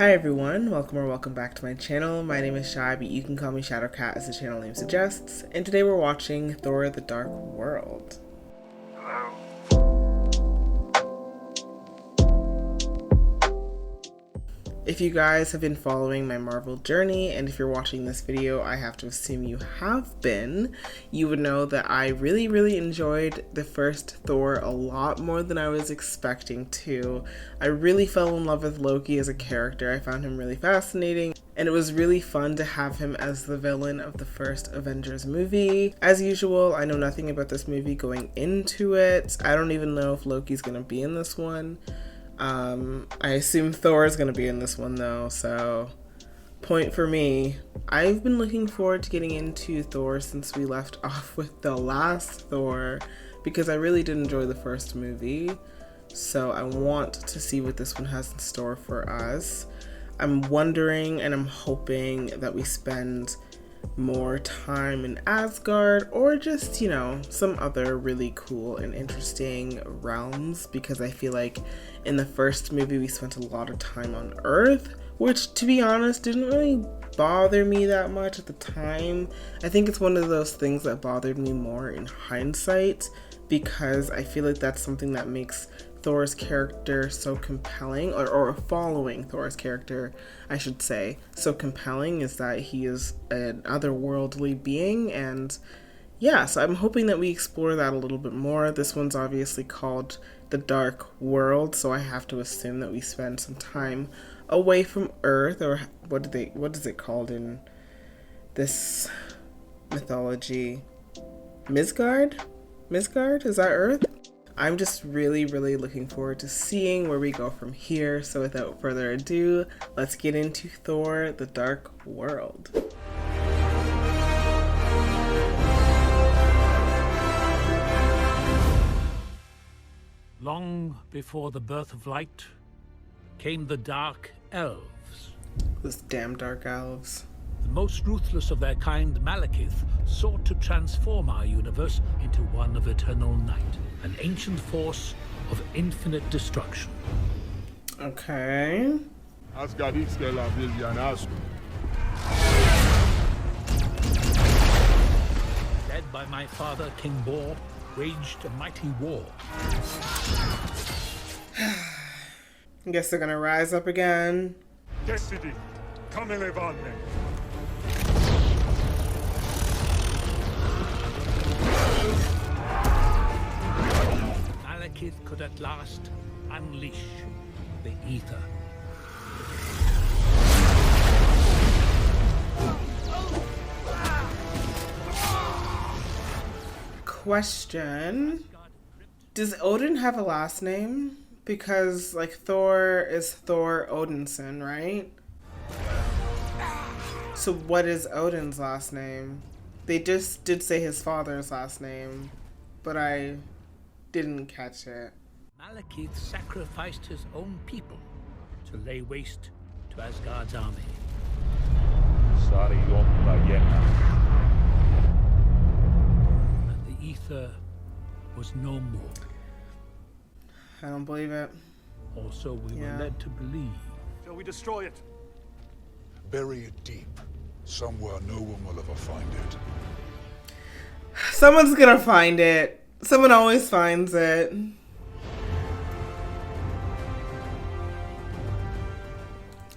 Hi everyone, welcome or welcome back to my channel. My name is Shy, but you can call me Shadowcat as the channel name suggests, and today we're watching Thor the Dark World. If you guys have been following my Marvel journey, and if you're watching this video, I have to assume you have been, you would know that I really enjoyed the first Thor a lot more than I was expecting to. I really fell in love with Loki as a character. I found him really fascinating, and it was really fun to have him as the villain of the first Avengers movie. As usual, I know nothing about this movie going into it. I don't even know if Loki's gonna be in this one. I assume Thor is going to be in this one though, so point for me. I've been looking forward to getting into Thor since we left off with the last Thor because I really did enjoy the first movie, so I want to see what this one has in store for us. I'm wondering and I'm hoping that we spend more time in Asgard or just, you know, some other really cool and interesting realms, because I feel like in the first movie we spent a lot of time on Earth, which to be honest didn't really bother me that much at the time. I think it's one of those things that bothered me more in hindsight, because I feel like that's something that makes Thor's character so compelling, or following Thor's character, I should say, so compelling, is that he is an otherworldly being. And yeah, so I'm hoping that we explore that a little bit more. This one's obviously called The Dark World, so I have to assume that we spend some time away from Earth, or what is it called in this mythology? Midgard? Is that Earth? I'm just really looking forward to seeing where we go from here. So without further ado, let's get into Thor the Dark World. Long before the birth of light came the Dark Elves. Those damn Dark Elves. The most ruthless of their kind, Malekith, sought to transform our universe into one of eternal night, an ancient force of infinite destruction. Okay. Led by my father, King Bor, waged a mighty war. I guess they're gonna rise up again. Destiny, come and live on me. Malekith could at last unleash the ether. Question. Does Odin have a last name? Because, like, Thor is Thor Odinson, right? So what is Odin's last name? They just did say his father's last name, but I didn't catch it. Malekith sacrificed his own people to lay waste to Asgard's army. And the ether was no more. I don't believe it. Also, we were led to believe. Shall we destroy it? Bury it deep, somewhere no one will ever find it. Someone's gonna find it. Someone always finds it.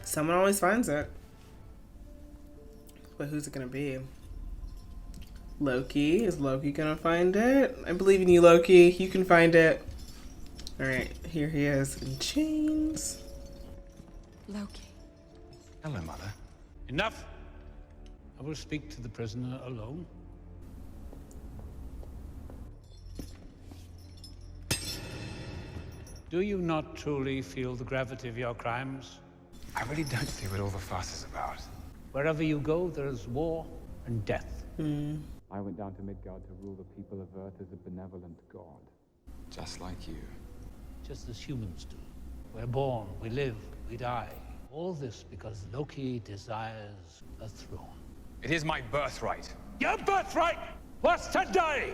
Someone always finds it. But who's it gonna be? Loki? Is Loki gonna find it? I believe in you, Loki. You can find it. Alright, here he is in chains. Loki. Hello, Mother. Enough! I will speak to the prisoner alone. Do you not truly feel the gravity of your crimes? I really don't see what all the fuss is about. Wherever you go, there is war and death. I went down to Midgard to rule the people of Earth as a benevolent god. Just like you. Just as humans do. We're born, we live, we die. All this because Loki desires a throne. It is my birthright. Your birthright was to die!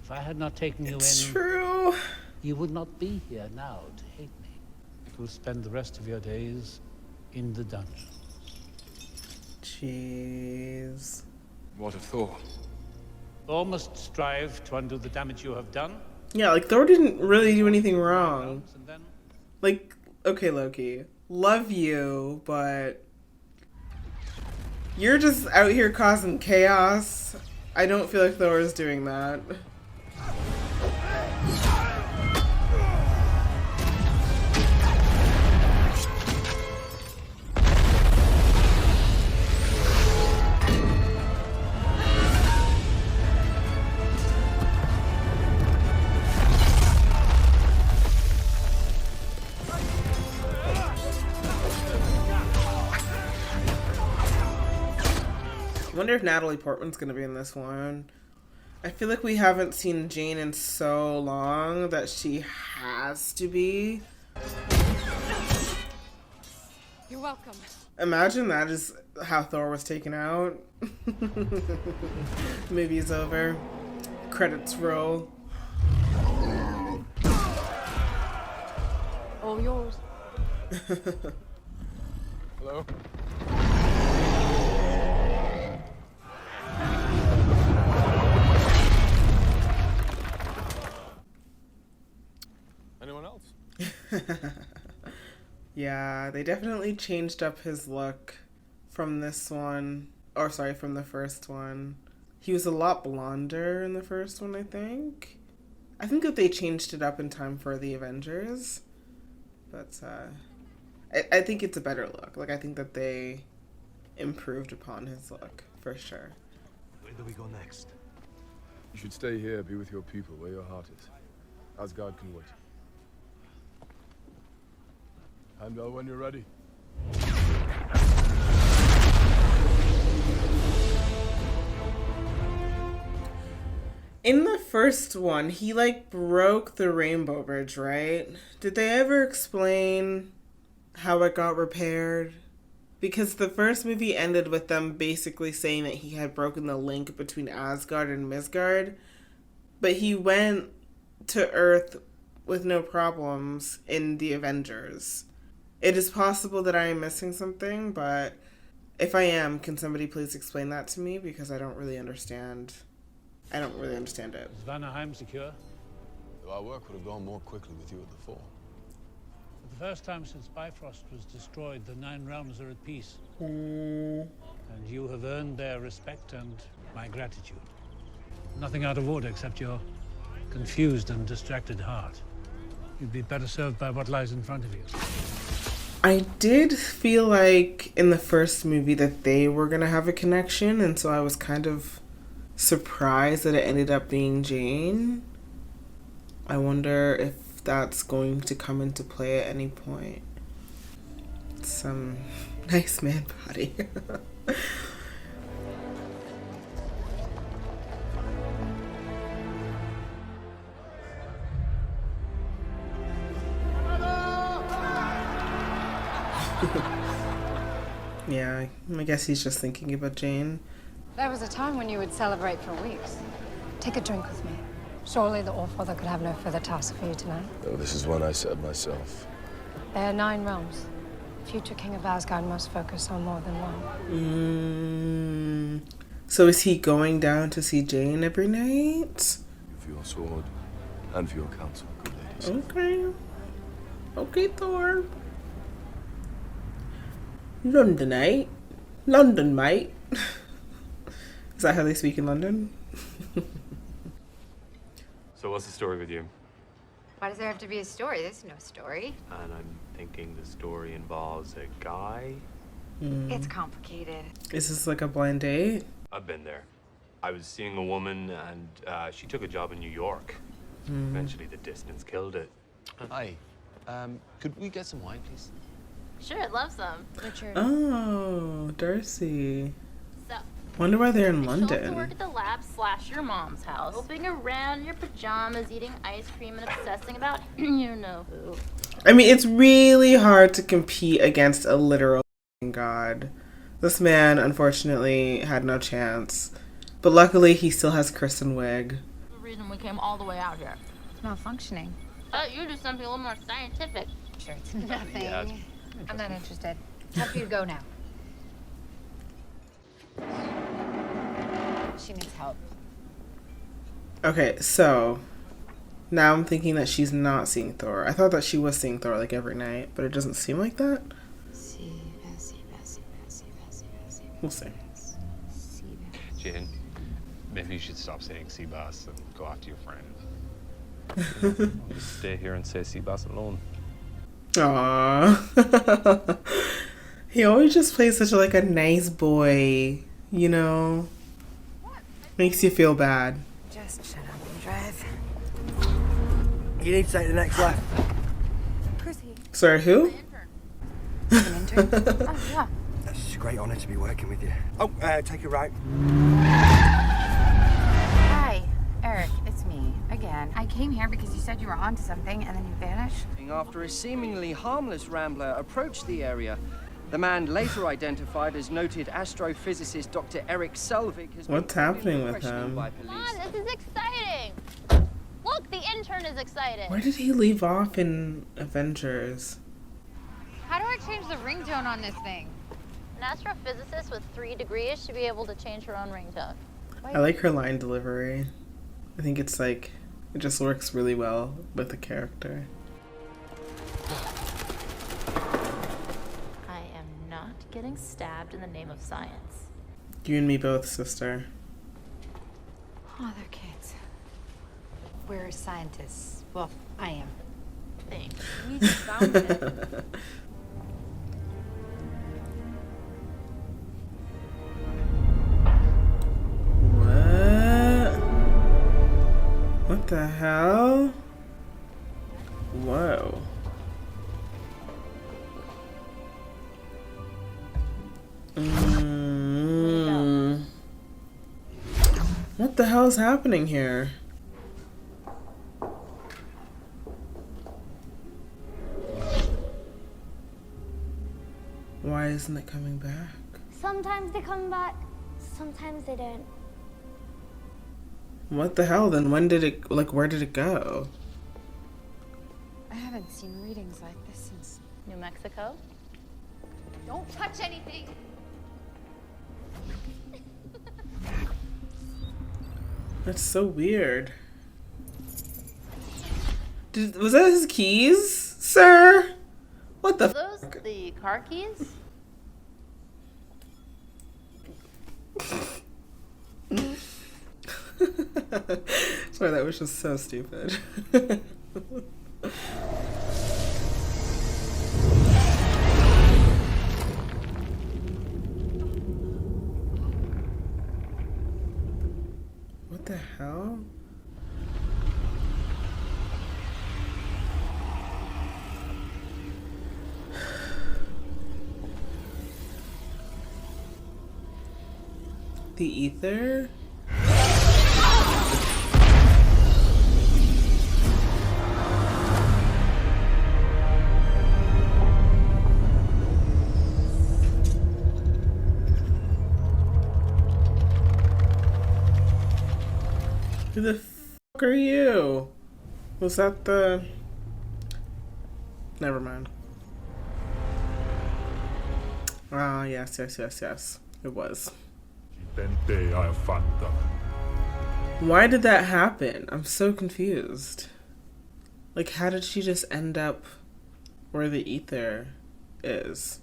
If I had not taken you It's in, true. you would not be here now to hate me. will spend the rest of your days in the dungeon. Jeez. What of Thor? Thor must strive to undo the damage you have done. Yeah, like Thor didn't really do anything wrong. And then Like, okay, Loki, love you, but you're just out here causing chaos. I don't feel like Thor is doing that. I wonder if Natalie Portman's gonna be in this one. I feel like we haven't seen Jane in so long that she has to be. You're welcome. Imagine that is how Thor was taken out. Movie's over. Credits roll. All yours. Hello? Anyone else? Yeah, they definitely changed up his look from this one. Or sorry, from the first one. He was a lot blonder in the first one, I think. I think that they changed it up in time for the Avengers. But I think it's a better look. Like, I think that they improved upon his look, for sure. Where do we go next? You should stay here, be with your people, where your heart is. Asgard can wait. Handel, when you're ready. In the first one, he like broke the Rainbow Bridge, right? Did they ever explain how it got repaired? Because the first movie ended with them basically saying that he had broken the link between Asgard and Midgard, but he went to Earth with no problems in the Avengers. It is possible that I am missing something, but if I am, can somebody please explain that to me? Because I don't really understand. I don't really understand it. is Vanaheim secure? Though our work would have gone more quickly with you at the Thor. For the first time since Bifrost was destroyed, the 9 realms are at peace. Mm. And you have earned their respect and my gratitude. Nothing out of order except your confused and distracted heart. You'd be better served by what lies in front of you. I did feel like in the first movie that they were going to have a connection, and so I was kind of surprised that it ended up being Jane. I wonder if that's going to come into play at any point. Some nice man body. Yeah, I guess he's just thinking about Jane. There was a time when you would celebrate for weeks. Take a drink with me. Surely the All-Father could have no further task for you tonight. Oh, this is one I set myself. There are 9 realms. Future King of Asgard must focus on more than one. So is he going down to see Jane every night? For your sword and for your counsel, good ladies. Okay. Okay, Thor. Londonite. London, mate. Is that how they speak in London? So what's the story with you? Why does there have to be a story? There's no story. And I'm thinking the story involves a guy. It's complicated. Is this like a blind date? I've been there. I was seeing a woman and she took a job in New York. Eventually the distance killed it. Hi. Could we get some wine, please? Sure, I'd love some. Richard. Oh, Darcy. So, Wonder why they're in I show up to work London. at the lab / your mom's house, moping around in your pajamas, eating ice cream and obsessing about you know who. I mean, it's really hard to compete against a literal god. This man, unfortunately, had no chance. But luckily, he still has Kristen Wiig. The reason we came all the way out here. It's malfunctioning. You do something a little more scientific. t-shirts? Nothing. Yeah. I'm not interested. Time for you to go now. She needs help. Okay, so now I'm thinking that she's not seeing Thor. I thought that she was seeing Thor like every night, but it doesn't seem like that. We'll see. Jane, maybe you should stop saying Seabass and go after your friend. Just stay here and say Seabass alone. Aww. He always just plays such like a nice boy, you know? Makes you feel bad. Just shut up and drive. You need to take the next left. Who's he? Sorry, who? An intern? Oh, yeah. It's a great honor to be working with you. Oh, take a right. Hi, Eric. It's me, again. I came here because you said you were onto something and then you vanished. After a seemingly harmless rambler approached the area, the man later identified as noted astrophysicist Dr. Eric Selvig has What's been happening with questioned him? by police. Come on, this is exciting. Look, the intern is excited. Where did he leave off in Avengers? How do I change the ringtone on this thing? An astrophysicist with 3 degrees should be able to change her own ringtone. I like her line delivery. I think it's like, it just works really well with the character. I am not getting stabbed in the name of science. You and me both, sister. Oh, they're kids. We're scientists. Well, I am. Thanks. We just found it. What the hell? Whoa. What the hell is happening here? Why isn't it coming back? Sometimes they come back, sometimes they don't. What the hell then? When did it, like, where did it go? I haven't seen readings like this since New Mexico? Don't touch anything! That's so weird. Was that his keys, sir? What the Are those the car keys? Sorry, that was just so stupid. What the hell? The ether? Who the fuck are you? Was that the... Never mind. Ah, yes. It was. Why did that happen? I'm so confused. Like, how did she just end up where the ether is?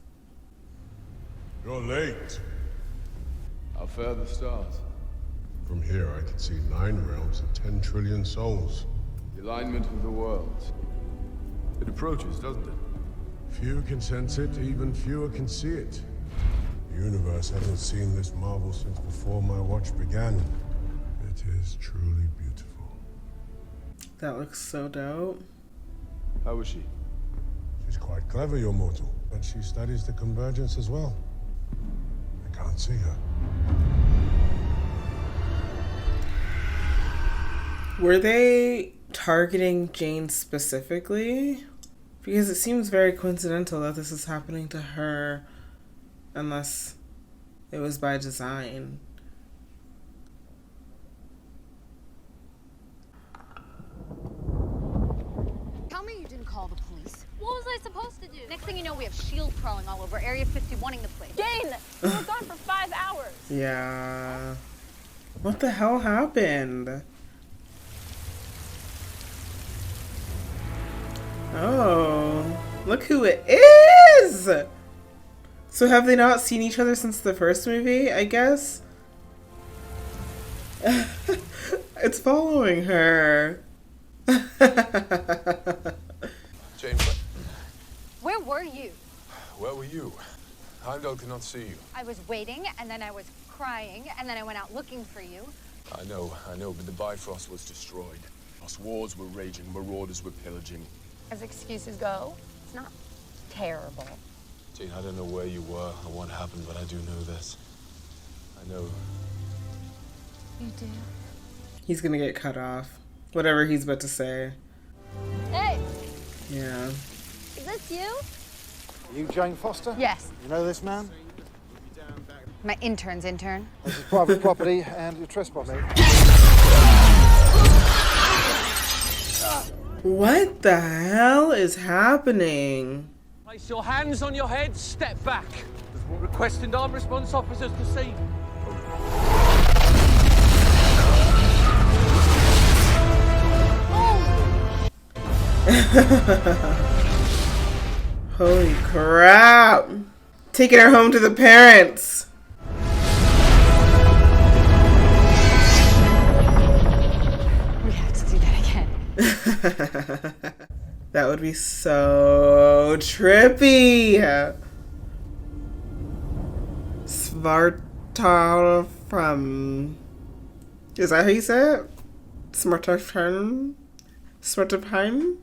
You're late. How fare the stars? From here, I could see 9 realms and 10 trillion souls. The alignment of the worlds. It approaches, doesn't it? Few can sense it, even fewer can see it. The universe hasn't seen this marvel since before my watch began. It is truly beautiful. That looks so dope. How was she? She's quite clever, your mortal, but she studies the convergence as well. I can't see her. Were they targeting Jane specifically? Because it seems very coincidental that this is happening to her, unless it was by design. Tell me you didn't call the police. What was I supposed to do? Next thing you know, we have S.H.I.E.L.D. crawling all over Area 51ing the place. Jane, we were gone for 5 hours. Yeah. What the hell happened? Oh, look who it is! So have they not seen each other since the first movie, I guess? It's following her. Jane, Where were you? where were you? Heimdall cannot see you. I was waiting, and then I was crying, and then I went out looking for you. I know, but the Bifrost was destroyed. Lost wars were raging, marauders were pillaging. As excuses go, it's not terrible. Jane, I don't know where you were or what happened, but I do know this. I know. You do? He's gonna get cut off. Whatever he's about to say. Hey! Yeah. Is this you? You Jane Foster? Yes. You know this man? My intern's intern. This is private property and you're trespassing. What the hell is happening? Place your hands on your head, step back. That's what requesting armed response officers to see. Holy crap! Taking her home to the parents. We have to do that again. That would be so trippy. Svartal from... Is that how you say it? Svartalfheim? Svartalfheim?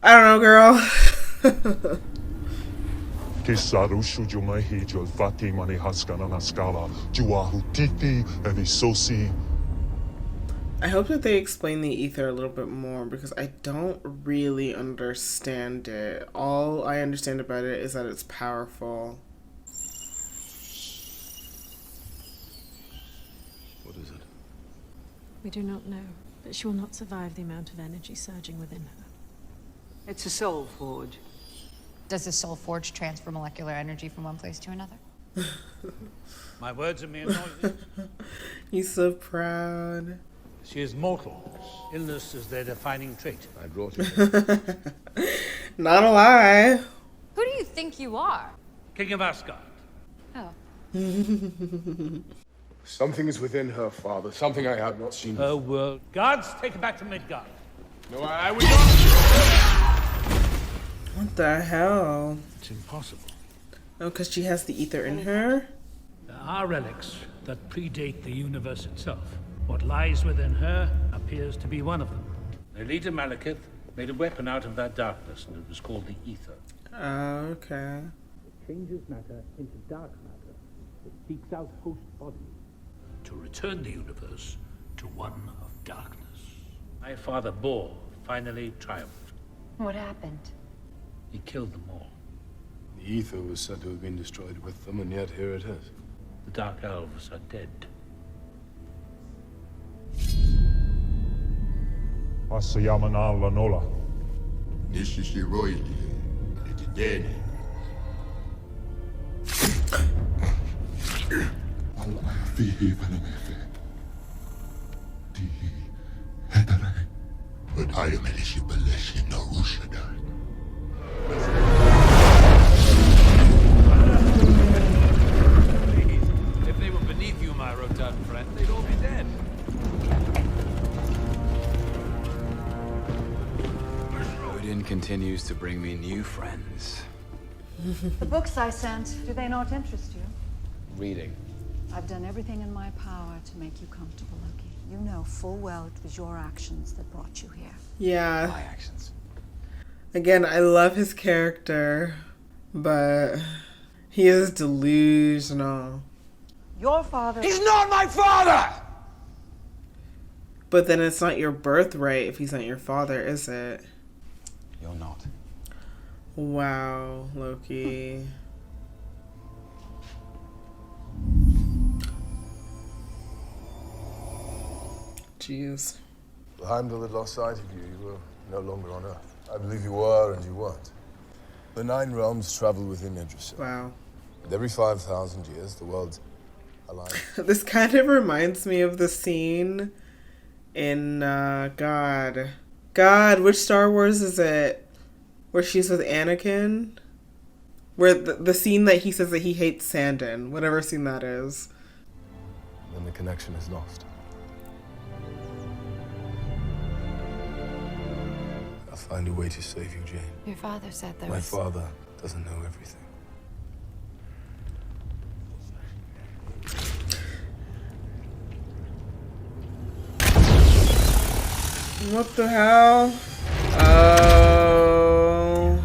I don't know, girl. I hope that they explain the ether a little bit more because I don't really understand it. All I understand about it is that it's powerful. What is it? We do not know, but she will not survive the amount of energy surging within her. It's a soul forge. Does the soul forge transfer molecular energy from one place to another? My words are mere noises. He's so proud. She is mortal. Illness is their defining trait. I brought you. Not a lie. Who do you think you are? King of Asgard. Oh. Something is within her, father. Something I have not seen. Her world. Guards, take her back to Midgard. No, I would not. What the hell? It's impossible. Oh, because she has the ether in her? There are relics that predate the universe itself. What lies within her appears to be one of them. The leader Malekith made a weapon out of that darkness, and it was called the ether. Oh, okay. It changes matter into dark matter. It seeks out host bodies to return the universe to one of darkness. My father, Bor, finally triumphed. What happened? He killed them all. The ether was said to have been destroyed with them, and yet here it is. The Dark Elves are dead. Passayamana Lanola. This is the royalty. It's dead. But I am Elishibaleshi no Ushadar. If they were beneath you, my Rotan friend, they'd all be dead. Odin continues to bring me new friends. The books I sent, do they not interest you? Reading. I've done everything in my power to make you comfortable, Loki. You know full well it was your actions that brought you here. Yeah. My actions. Again, I love his character, but he is delusional. Your father... He's not my father! But then it's not your birthright if he's not your father, is it? You're not. Wow, Loki. Jeez. Heimdall had lost sight of you. You were no longer on Earth. I believe you are and you weren't. The 9 realms travel within Idrisil. Wow. And every 5,000 years, the world aligns. This kind of reminds me of the scene in God, which Star Wars is it? Where she's with Anakin? Where the scene that he says that he hates sand in, whatever scene that is. Then the connection is lost. I'll find a way to save you, Jane. Your father said there My was... father doesn't know everything. What the hell? Oh.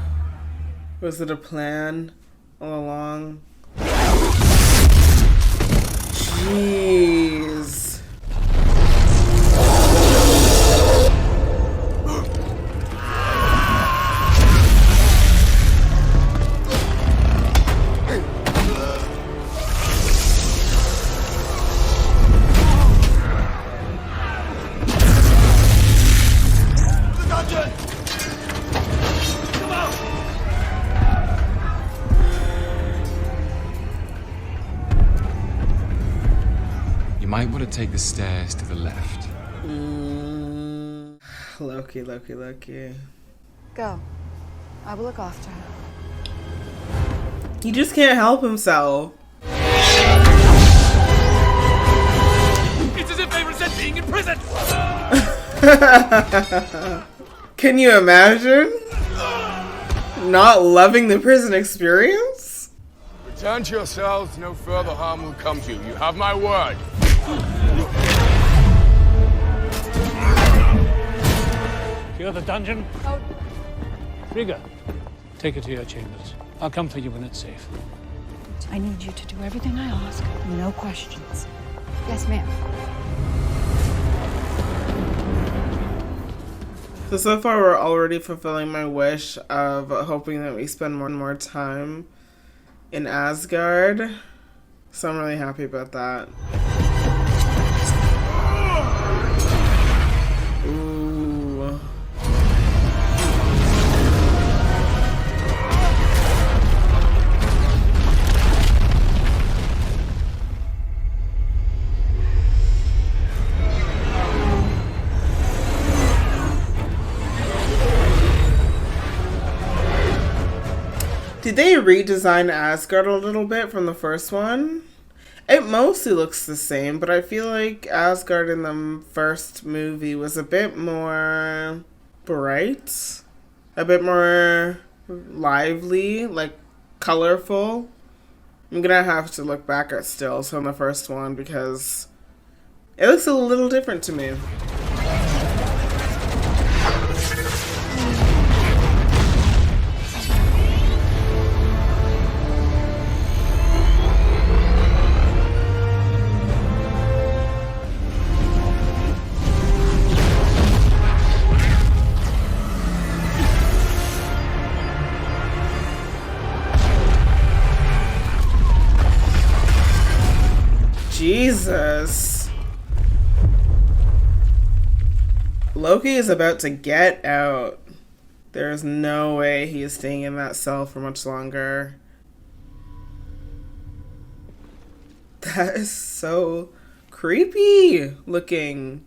Was it a plan all along? Jeez. You might want to take the stairs to the left. Loki. Go. I will look after her. He just can't help himself. It's as if they resent being in prison! Can you imagine? Not loving the prison experience? Return to yourselves, no further harm will come to you. You have my word. Secure the dungeon. Oh. Frigga, take her to your chambers. I'll come for you when it's safe. I need you to do everything I ask. No questions. Yes, ma'am. So far we're already fulfilling my wish of hoping that we spend more and more time in Asgard. So I'm really happy about that. Ooh. Did they redesign Asgard a little bit from the first one? It mostly looks the same, but I feel like Asgard in the first movie was a bit more bright, a bit more lively, like colorful. I'm gonna have to look back at stills from the first one because it looks a little different to me. Jesus. Loki is about to get out. There is no way he is staying in that cell for much longer. That is so creepy looking.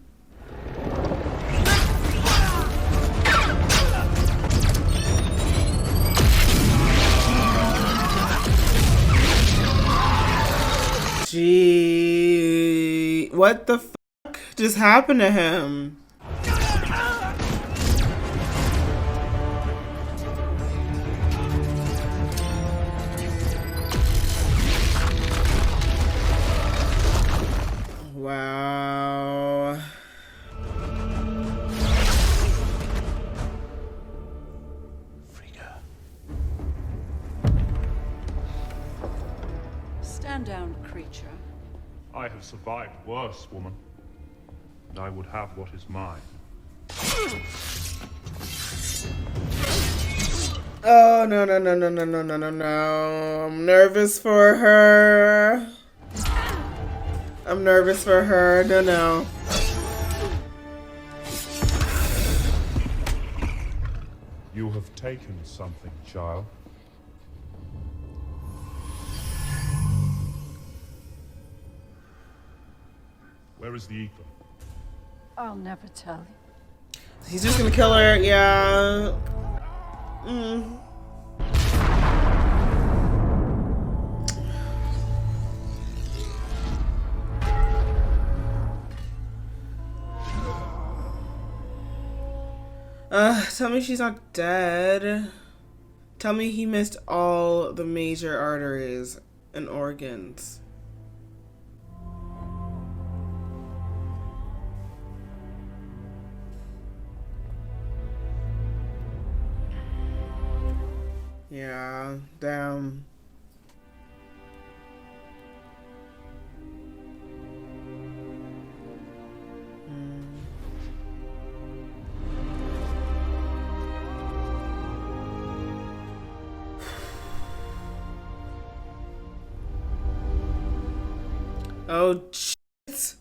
Gee, what the fuck just happened to him? Wow. Stand down, creature. I have survived worse, woman. And I would have what is mine. Oh, no. I'm nervous for her. No. You have taken something, child. Where is the ether? I'll never tell you. He's just gonna kill her, yeah. Tell me she's not dead. Tell me he missed all the major arteries and organs. Yeah, damn. Oh, shit.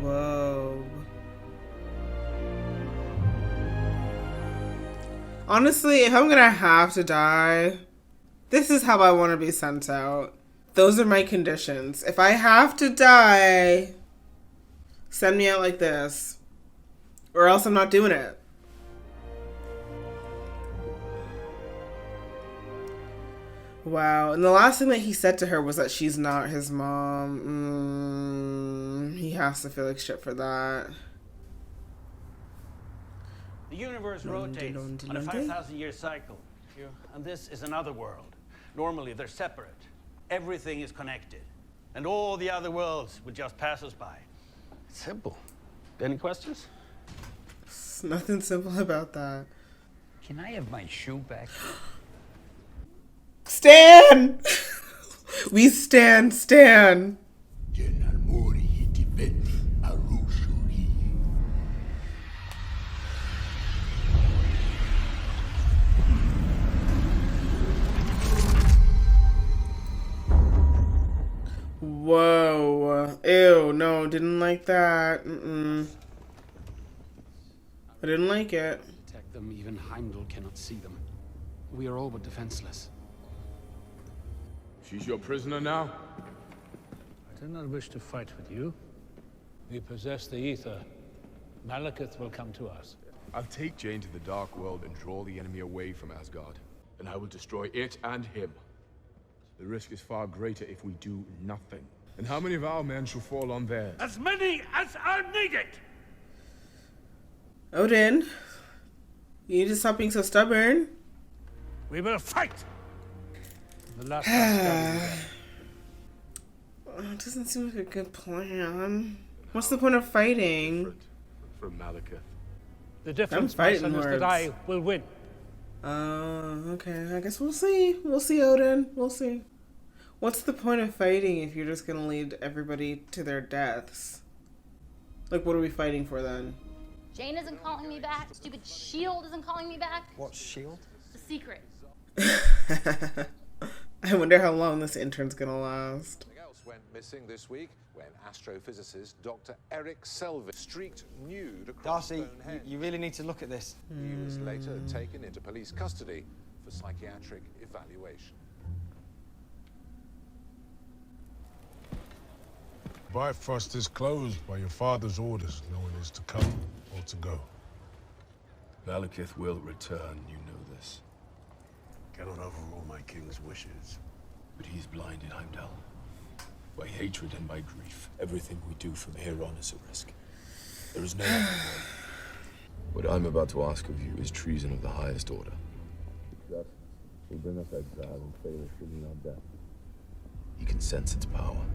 Whoa. Honestly, if I'm gonna have to die, this is how I want to be sent out. Those are my conditions. If I have to die, send me out like this. Or else I'm not doing it. Wow. And the last thing that he said to her was that she's not his mom. He has to feel like shit for that. The universe rotates on a 5,000-year cycle. And this is another world. Normally, they're separate. Everything is connected. And all the other worlds would just pass us by. It's simple. Any questions? There's nothing simple about that. Can I have my shoe back? Stan! We stand. Whoa. Ew, no, didn't like that. I didn't like it. Detect them, even Heimdall cannot see them. We are all but defenseless. She's your prisoner now? I do not wish to fight with you. We possess the ether. Malekith will come to us. I'll take Jane to the Dark World and draw the enemy away from Asgard. And I will destroy it and him. The risk is far greater if we do nothing. And how many of our men shall fall on theirs? As many as are needed! Odin, you need to stop being so stubborn. We will fight! The last Asgardian. It doesn't seem like a good plan. What's the point of fighting? From Malekith. The difference, my son, is that I will win. Okay. I guess we'll see. We'll see, Odin. We'll see. What's the point of fighting if you're just gonna lead everybody to their deaths? Like, what are we fighting for then? Jane isn't calling me back. Stupid shield isn't calling me back. What shield? The secret. I wonder how long this intern's gonna last. Something else went missing this week when astrophysicist Dr. Eric Selvig streaked nude across Darcy, Stonehenge. you really need to look at this. He was later taken into police custody for psychiatric evaluation. Bifrost is closed by your father's orders. No one is to come or to go. Malekith will return, you know this. Cannot overrule my king's wishes. But he's blinded, Heimdall. By hatred and by grief. Everything we do from here on is a risk. There is no other way. What I'm about to ask of you is treason of the highest order. Justice will bring us exile and fail us in our death. He can sense its power.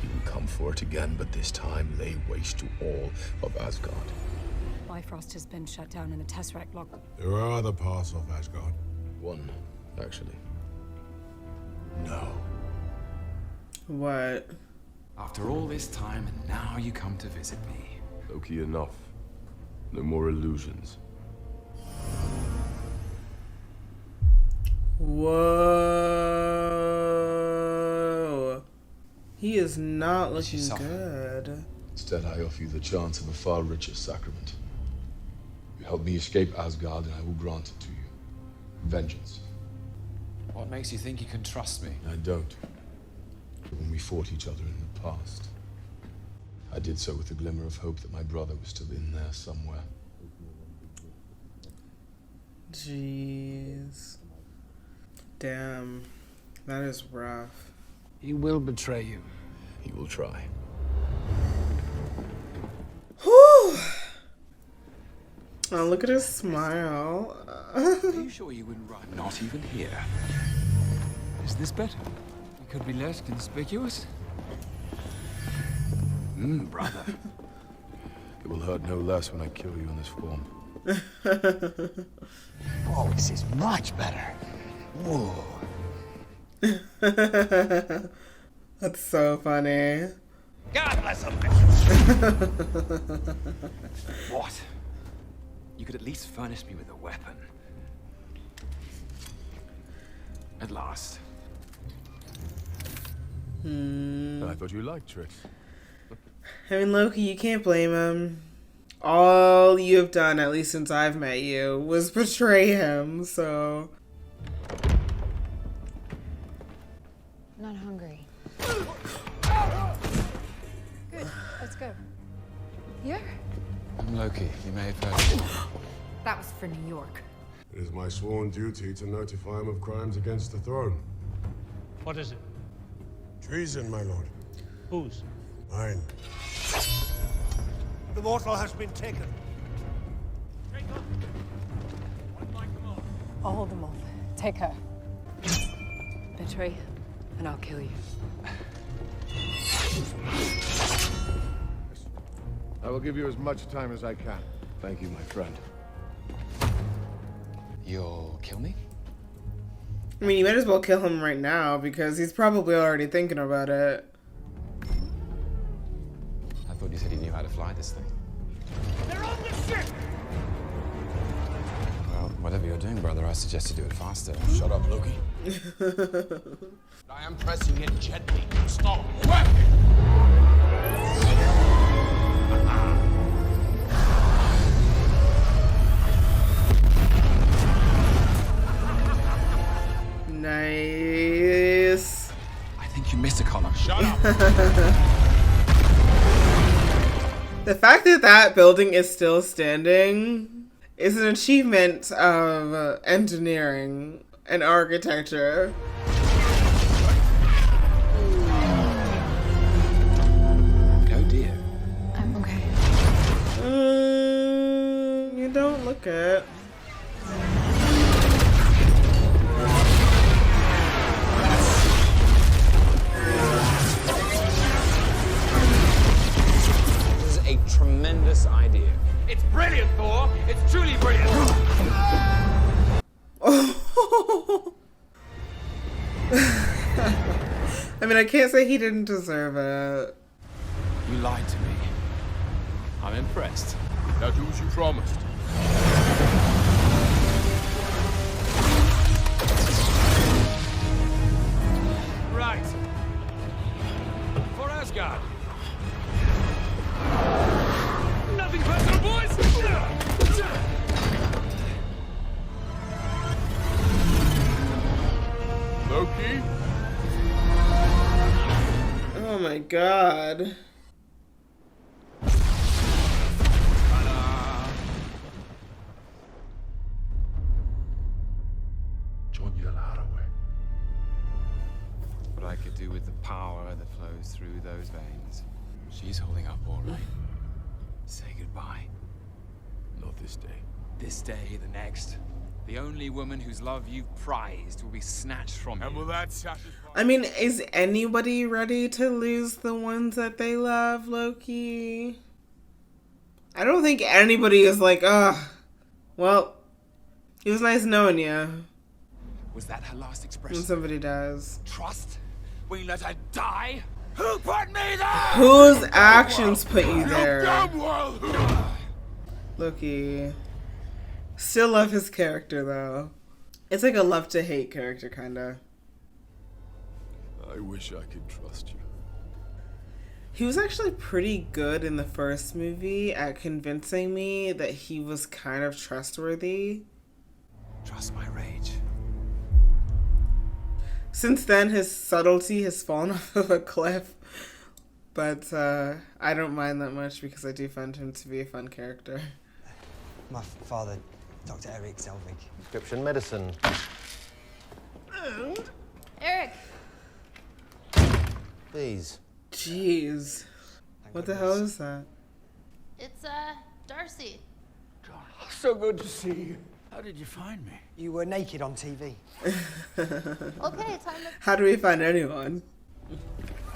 He will come for it again, but this time lay waste to all of Asgard. Bifrost has been shut down in the Tesseract lock. There are other paths off Asgard. One, actually. No. What? After all this time, and now you come to visit me. Loki, enough. No more illusions. Whoa. He is not looking good. Instead, I offer you the chance of a far richer sacrament. Help me escape Asgard and I will grant it to you. Vengeance. What makes you think you can trust me? I don't. When we fought each other in the past, I did so with a glimmer of hope that my brother was still in there somewhere. Jeez. Damn. That is rough. He will betray you. He will try. Whew. Oh, look at his smile. Are you sure you wouldn't write? Not even here. Is this better? It could be less conspicuous. Brother. It will hurt no less when I kill you in this form. Oh, this is much better. Whoa. That's so funny. God bless him. What? You could at least furnish me with a weapon. At last. I thought you liked tricks. I mean, Loki, you can't blame him. All you have done, at least since I've met you, was betray him, so... I'm not hungry. Good, let's go. Here? I'm Loki. You may have heard of me. That was for New York. It is my sworn duty to notify him of crimes against the throne. What is it? Treason, my lord. Whose? Mine. The mortal has been taken. I'll hold them off. Take her. Betray, and I'll kill you. I will give you as much time as I can. Thank you, my friend. You'll kill me? I mean, you might as well kill him right now, because he's probably already thinking about it. I thought you said you knew how to fly this thing. They're on the ship! Well, whatever you're doing, brother, I suggest you do it faster. Shut up, Loki. I am pressing it gently. Stop working! Nice. I think you missed a column. Shut up! The fact that that building is still standing is an achievement of engineering and architecture. Oh dear. I'm okay. You don't look it. A tremendous idea. It's brilliant, Thor! It's truly brilliant! I mean, I can't say he didn't deserve it. You lied to me. I'm impressed. Now do as you promised. Right. For Asgard. Nothing personal, boys! Loki? Oh my god. John Haraway. What I could do with the power that flows through those veins. She's holding up all right. Say goodbye. Not this day. This day, the next. The only woman whose love you've prized will be snatched from you. And will that satisfy? I mean, is anybody ready to lose the ones that they love, Loki? I don't think anybody is like, ugh. Well, it was nice knowing you. Was that her last expression? When somebody dies. Trust? We let her die? Who put me there? Whose actions put you there? Damn Loki. Still love his character, though. It's like a love to hate character, kinda. I wish I could trust you. He was actually pretty good in the first movie at convincing me that he was kind of trustworthy. Trust my rage. Since then, his subtlety has fallen off of a cliff. But I don't mind that much because I do find him to be a fun character. My father, Dr. Eric Selvig. Prescription medicine. And Eric. Please. Jeez. What the hell is that? It's Darcy. So good to see you. How did you find me? You were naked on TV. Okay, time to... How do we find anyone?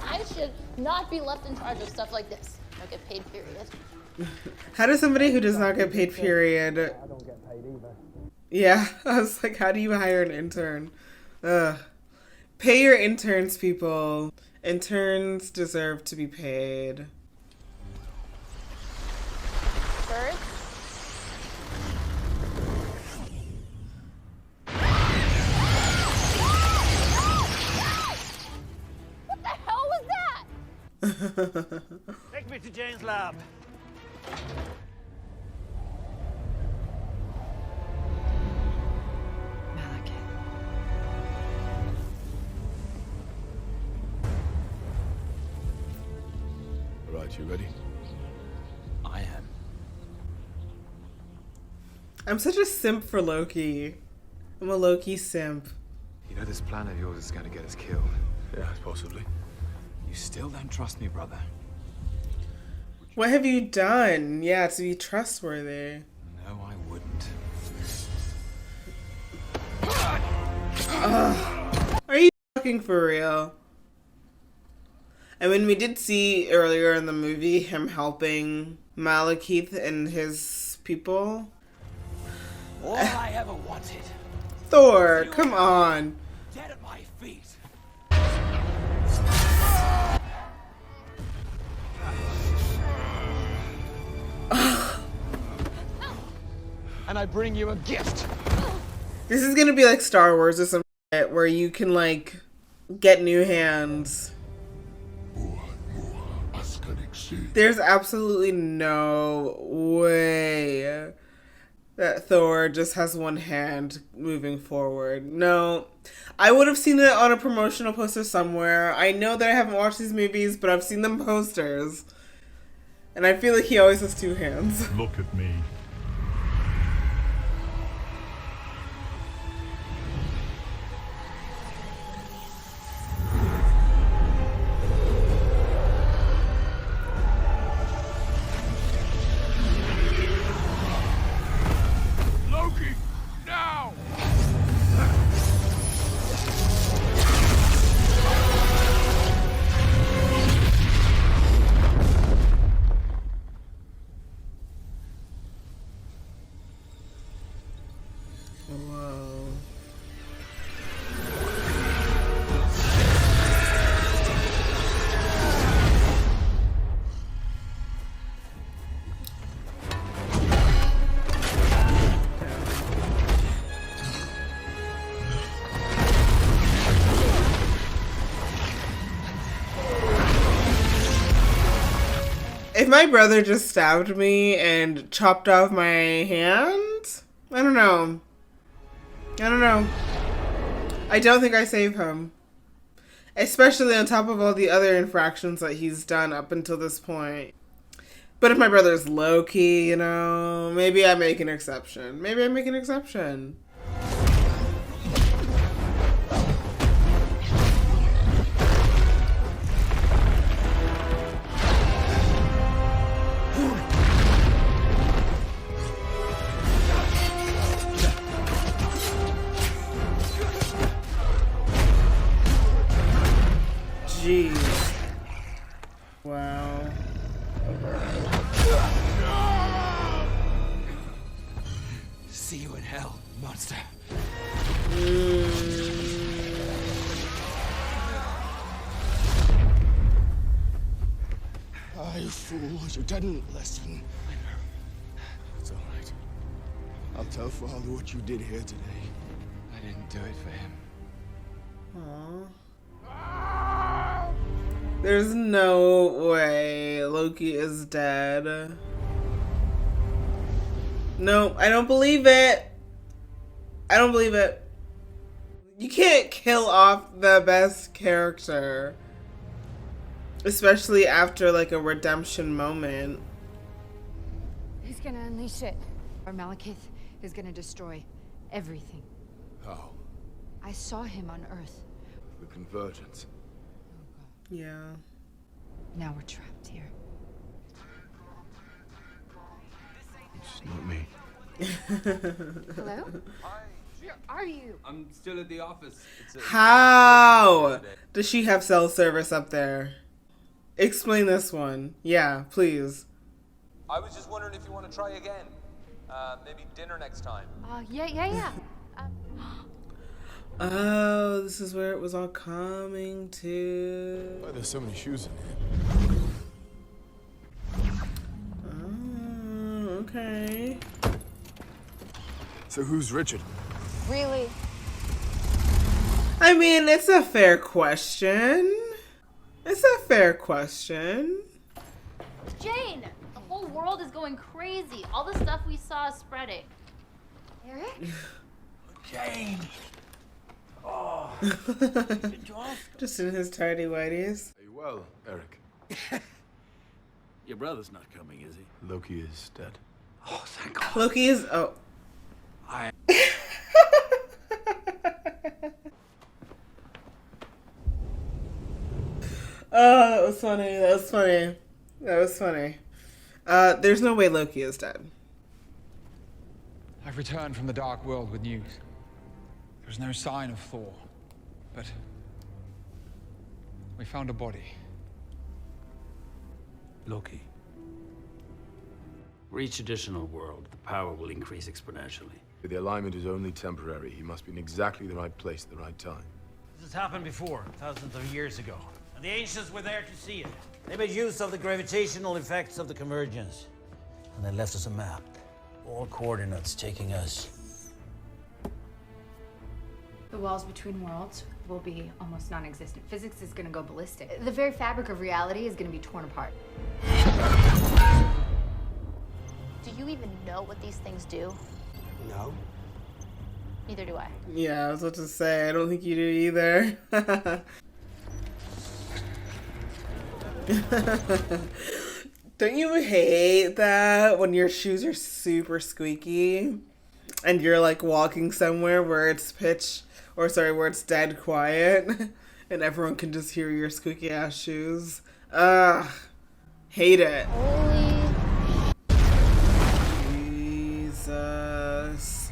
I should not be left in charge of stuff like this. Don't get paid, period. How does somebody who does not get paid, period? I don't get paid either. Yeah, I was like, how do you hire an intern? Ugh. Pay your interns, people. Interns deserve to be paid. Birds? What the hell was that? Take me to Jane's lab. All right, you ready? I am. I'm such a simp for Loki. I'm a Loki simp. You know this plan of yours is going to get us killed. Yeah, possibly. You still don't trust me, brother. What have you done? Yeah, to be trustworthy. No, I wouldn't. Ugh. Are you fucking for real? And when we did see earlier in the movie him helping Malekith and his people. All I ever wanted. Thor, come on. Dead at my feet. And I bring you a gift. This is gonna be like Star Wars or some shit where you can like get new hands. There's absolutely no way that Thor just has one hand moving forward. No, I would have seen it on a promotional poster somewhere. I know that I haven't watched these movies, but I've seen them posters. And I feel like he always has two hands. Look at me. Loki, now! Whoa. If my brother just stabbed me and chopped off my hand, I don't know. I don't know. I don't think I save him. Especially on top of all the other infractions that he's done up until this point. But if my brother's Loki, you know, maybe I make an exception. Maybe I make an exception. Jeez. Wow. See you in hell, monster. You fool, you didn't listen. It's all right. I'll tell Father what you did here today. I didn't do it for him. Aww. There's no way Loki is dead. No, I don't believe it. I don't believe it. You can't kill off the best character. Especially after like a redemption moment. He's gonna unleash it. Or Malekith is gonna destroy everything. How? I saw him on Earth. The convergence. Yeah. Now we're trapped here. It's not me. Hello? Where are you? I'm still at the office. How does she have cell service up there? Explain this one. Yeah, please. I was just wondering if you want to try again. Maybe dinner next time. Yeah. Oh, this is where it was all coming to. Why there's so many shoes in here? Oh, okay. So who's Richard? Really? I mean, it's a fair question. It's a fair question. Jane, the whole world is going crazy. All the stuff we saw is spreading. Eric? Jane. Oh. Just in his tidy whities. Are you well, Eric? Your brother's not coming, is he? Loki is dead. Oh, thank God. Loki is. Oh. I. Oh, that was funny. That was funny. That was funny. There's no way Loki is dead. I've returned from the Dark World with news. There's no sign of Thor, but we found a body. Loki. For each additional world, the power will increase exponentially. The alignment is only temporary. He must be in exactly the right place at the right time. This has happened before, thousands of years ago. And the ancients were there to see it. They made use of the gravitational effects of the convergence. And they left us a map. All coordinates taking us. The walls between worlds will be almost non-existent. Physics is gonna go ballistic. The very fabric of reality is gonna be torn apart. Do you even know what these things do? No. Neither do I. Yeah, I was about to say, I don't think you do either. Don't you hate that when your shoes are super squeaky and you're like walking somewhere where it's where it's dead quiet and everyone can just hear your squeaky ass shoes? Ugh. Hate it. Jesus.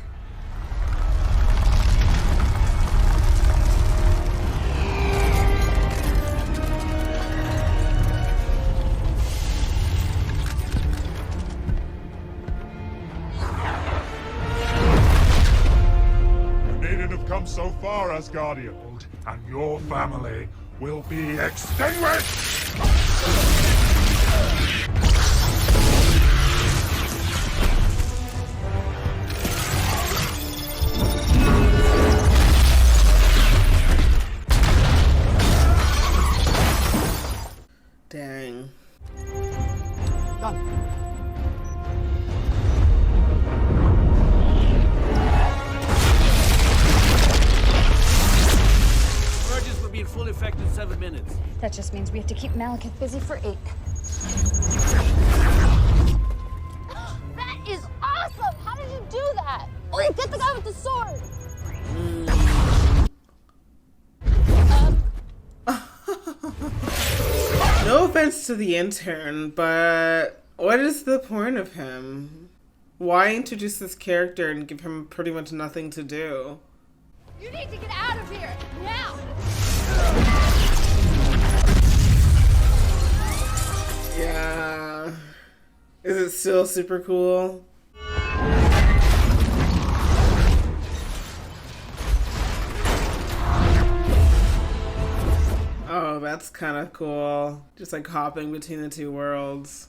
Come so far, Asgardian, and your family will be extinguished! Dang. Done. Be in full effect in 7 minutes. That just means we have to keep Malekith busy for 8. That is awesome! How did you do that? Oh, get the guy with the sword! No offense to the intern, but what is the point of him? Why introduce this character and give him pretty much nothing to do? You need to get out of here, now! Yeah. Is it still super cool? Oh, that's kind of cool. Just like hopping between the two worlds.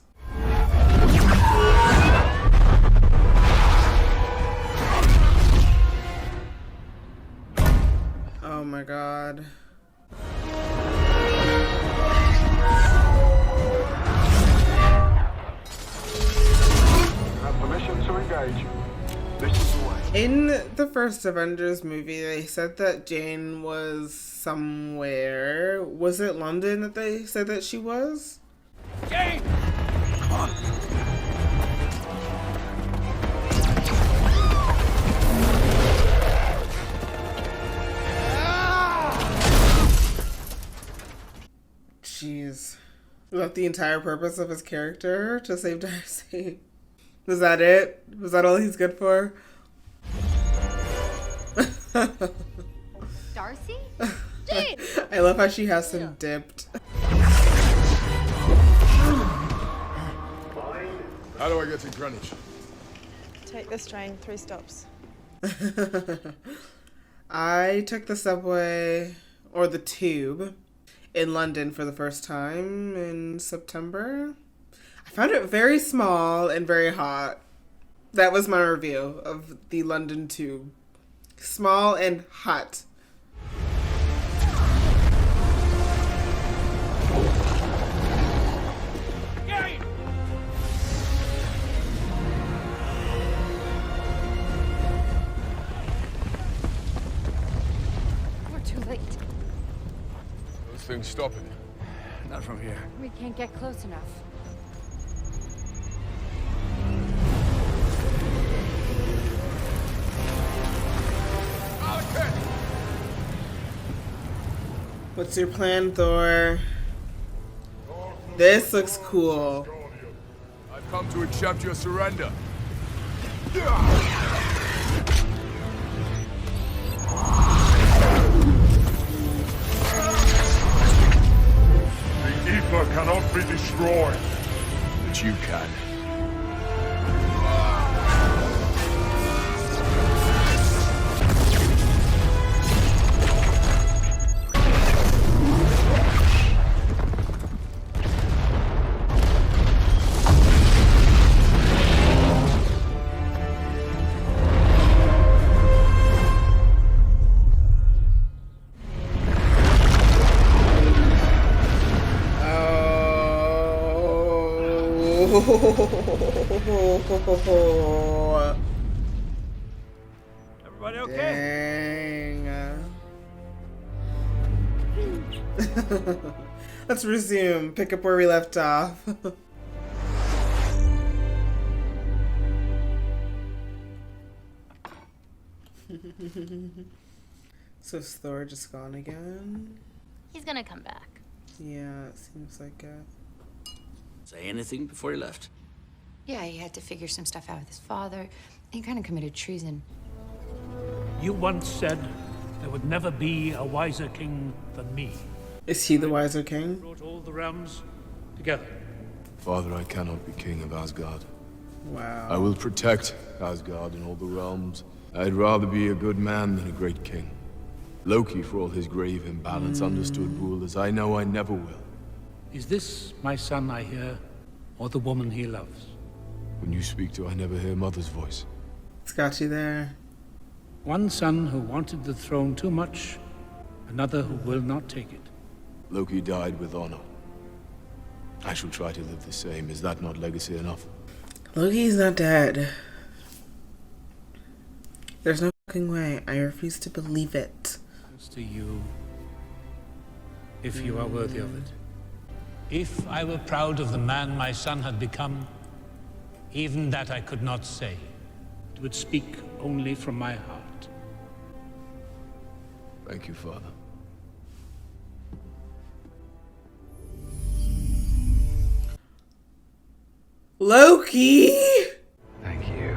Oh my god. In the first Avengers movie, they said that Jane was somewhere. Was it London that they said that she was? Jane! Come on! Jeez. Was that the entire purpose of his character? To save Darcy? Was that it? Was that all he's good for? Darcy? Jane! I love how she has him dipped. How do I get to Greenwich? Take this train, 3 stops. I took the subway, or the tube, in London for the first time in September. I found it very small and very hot. That was my review of the London tube. Small and hot. We're too late. Those things stopping. Not from here. We can't get close enough. What's your plan, Thor? This looks cool. I've come to accept your surrender. The ether cannot be destroyed. But you can. Everybody okay? Dang. Let's resume. Pick up where we left off. So is Thor just gone again? He's gonna come back. Yeah, it seems like it. Say anything before he left? Yeah, he had to figure some stuff out with his father. He kind of committed treason. You once said there would never be a wiser king than me. Is he the wiser king? Brought all the realms together. Father, I cannot be king of Asgard. Wow. I will protect Asgard and all the realms. I'd rather be a good man than a great king. Loki, for all his grave imbalance, understood rule as I know I never will. Is this my son I hear, or the woman he loves? When you speak to, I never hear mother's voice. It's got you there. One son who wanted the throne too much, another who will not take it. Loki died with honor. I shall try to live the same. Is that not legacy enough? Loki's not dead. There's no fucking way. I refuse to believe it. It's to you, if you are worthy of it. If I were proud of the man my son had become, even that I could not say. It would speak only from my heart. Thank you, Father. Loki! Thank you.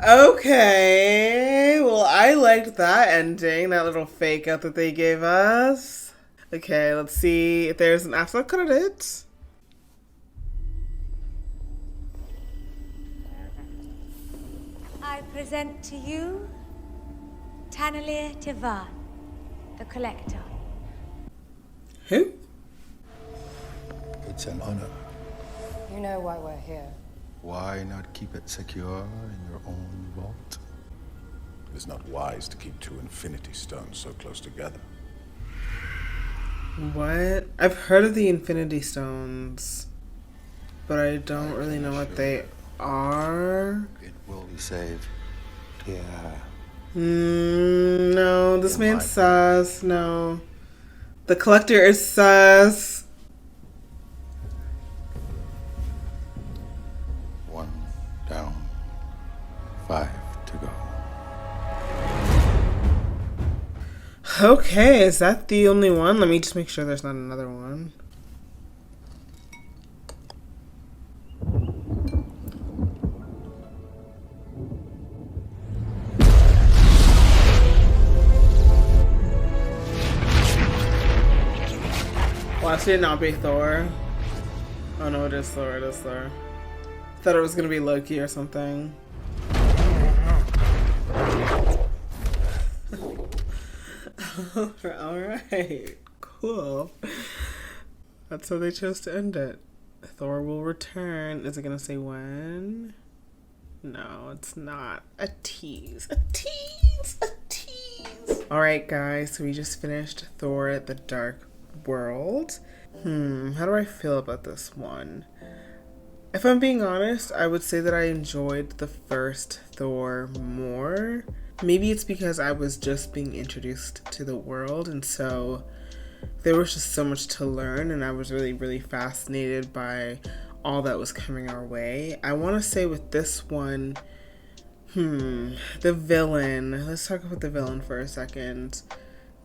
Okay, well, I liked that ending, that little fake out that they gave us. Okay, let's see if there's an after credit. I present to you Tanalir Tivan, the Collector. Who? It's an honor. You know why we're here. Why not keep it secure in your own vault? It is not wise to keep two Infinity Stones so close together. What? I've heard of the Infinity Stones. but I don't really know what they are. It will be saved. Yeah. No, this man's sus. No. The collector is sus. One down. 5 to go. Okay, is that the only one? Let me just make sure there's not another one. Why should it not be Thor? Oh no, it is Thor, it is Thor. Thought it was gonna be Loki or something. Alright, cool. That's how they chose to end it. Thor will return. Is it gonna say when? No, it's not. A tease. A tease. A tease. Alright guys, so we just finished Thor the Dark World. How do I feel about this one? If I'm being honest, I would say that I enjoyed the first Thor more. Maybe it's because I was just being introduced to the world, and so there was just so much to learn, and I was really, really fascinated by all that was coming our way. I want to say with this one, the villain. Let's talk about the villain for a second.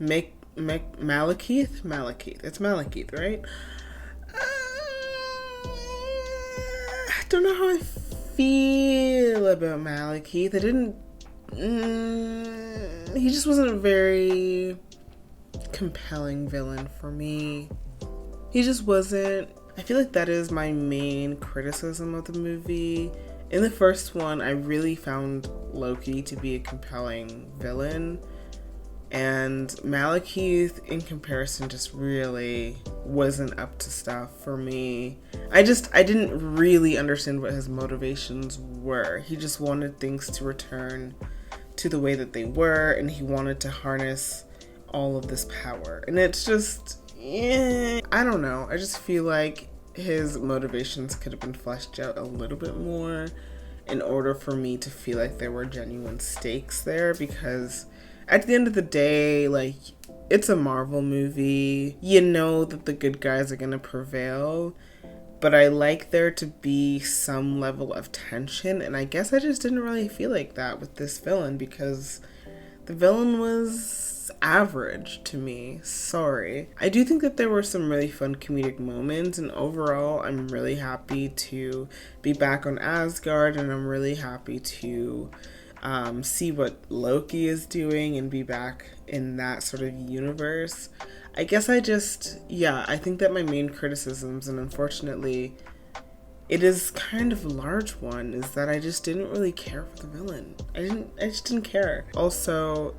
Malekith? Malekith. It's Malekith, right? I don't know how I feel about Malekith. I didn't... he just wasn't a very compelling villain for me. He just wasn't. I feel like that is my main criticism of the movie. In the first one, I really found Loki to be a compelling villain. And Malekith, in comparison, just really wasn't up to stuff for me. I didn't really understand what his motivations were. He just wanted things to return to the way that they were, and he wanted to harness all of this power. And it's just, I don't know. I just feel like his motivations could have been fleshed out a little bit more in order for me to feel like there were genuine stakes there, because at the end of the day, like, it's a Marvel movie. You know that the good guys are gonna prevail, but I like there to be some level of tension, and I guess I just didn't really feel like that with this villain, because the villain was average to me. Sorry. I do think that there were some really fun comedic moments, and overall I'm really happy to be back on Asgard, and I'm really happy to see what Loki is doing and be back in that sort of universe. I guess I think that my main criticisms, and unfortunately it is kind of a large one, is that I just didn't really care for the villain. I just didn't care. Also,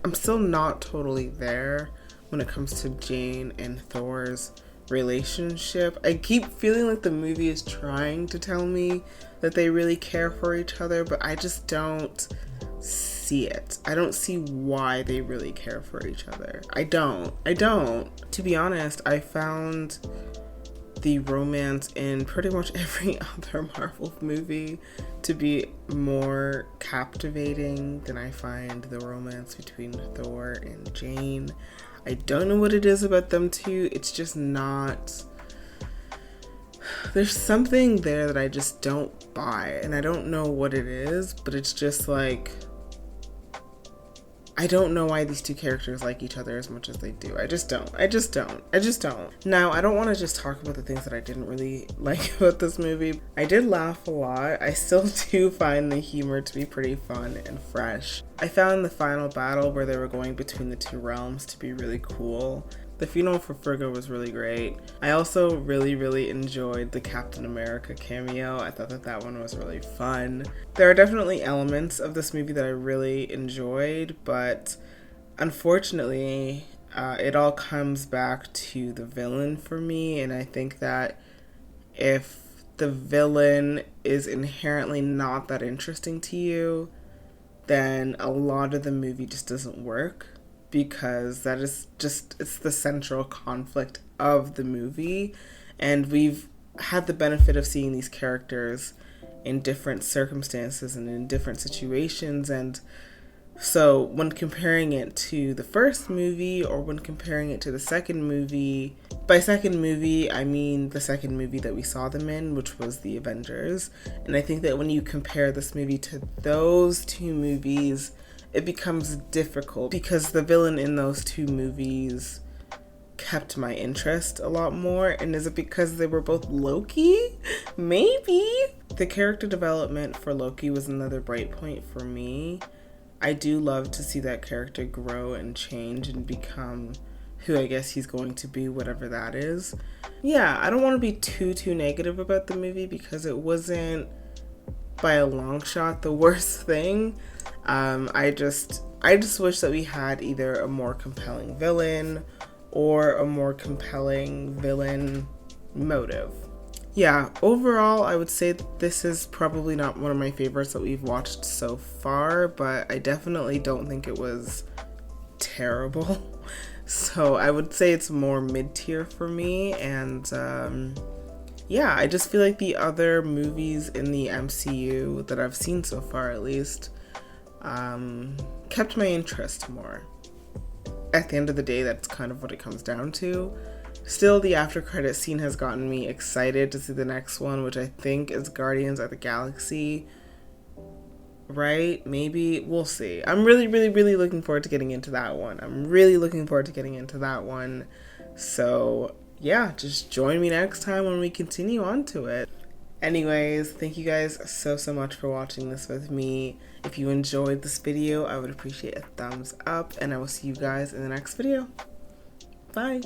I'm still not totally there when it comes to Jane and Thor's relationship. I keep feeling like the movie is trying to tell me that they really care for each other, but I just don't see it. I don't see why they really care for each other. I don't. To be honest, I found the romance in pretty much every other Marvel movie to be more captivating than I find the romance between Thor and Jane. I don't know what it is about them two. It's just not... There's something there that I just don't buy, and I don't know what it is, but it's just like, I don't know why these two characters like each other as much as they do. I just don't. Now, I don't want to just talk about the things that I didn't really like about this movie. I did laugh a lot. I still do find the humor to be pretty fun and fresh. I found the final battle where they were going between the two realms to be really cool. The funeral for Frigga was really great. I also really, really enjoyed the Captain America cameo. I thought that one was really fun. There are definitely elements of this movie that I really enjoyed, but unfortunately, it all comes back to the villain for me, and I think that if the villain is inherently not that interesting to you, then a lot of the movie just doesn't work, because that is just, it's the central conflict of the movie, and we've had the benefit of seeing these characters in different circumstances and in different situations, and so when comparing it to the first movie or when comparing it to the second movie, by second movie I mean the second movie that we saw them in, which was the Avengers, and I think that when you compare this movie to those two movies, it becomes difficult because the villain in those two movies kept my interest a lot more. And is it because they were both Loki? Maybe. The character development for Loki was another bright point for me. I do love to see that character grow and change and become who I guess he's going to be, whatever that is. Yeah, I don't want to be too negative about the movie because it wasn't by a long shot the worst thing. I just wish that we had either a more compelling villain or a more compelling villain motive. Yeah, overall, I would say that this is probably not one of my favorites that we've watched so far, but I definitely don't think it was terrible. So I would say it's more mid-tier for me, and yeah, I just feel like the other movies in the MCU that I've seen so far, at least, kept my interest more. At the end of the day, that's kind of what it comes down to. Still, the after credit scene has gotten me excited to see the next one, which I think is Guardians of the Galaxy. Right? Maybe. We'll see. I'm really looking forward to getting into that one. So, yeah, just join me next time when we continue on to it. Anyways, thank you guys so much for watching this with me. If you enjoyed this video, I would appreciate a thumbs up, and I will see you guys in the next video. Bye!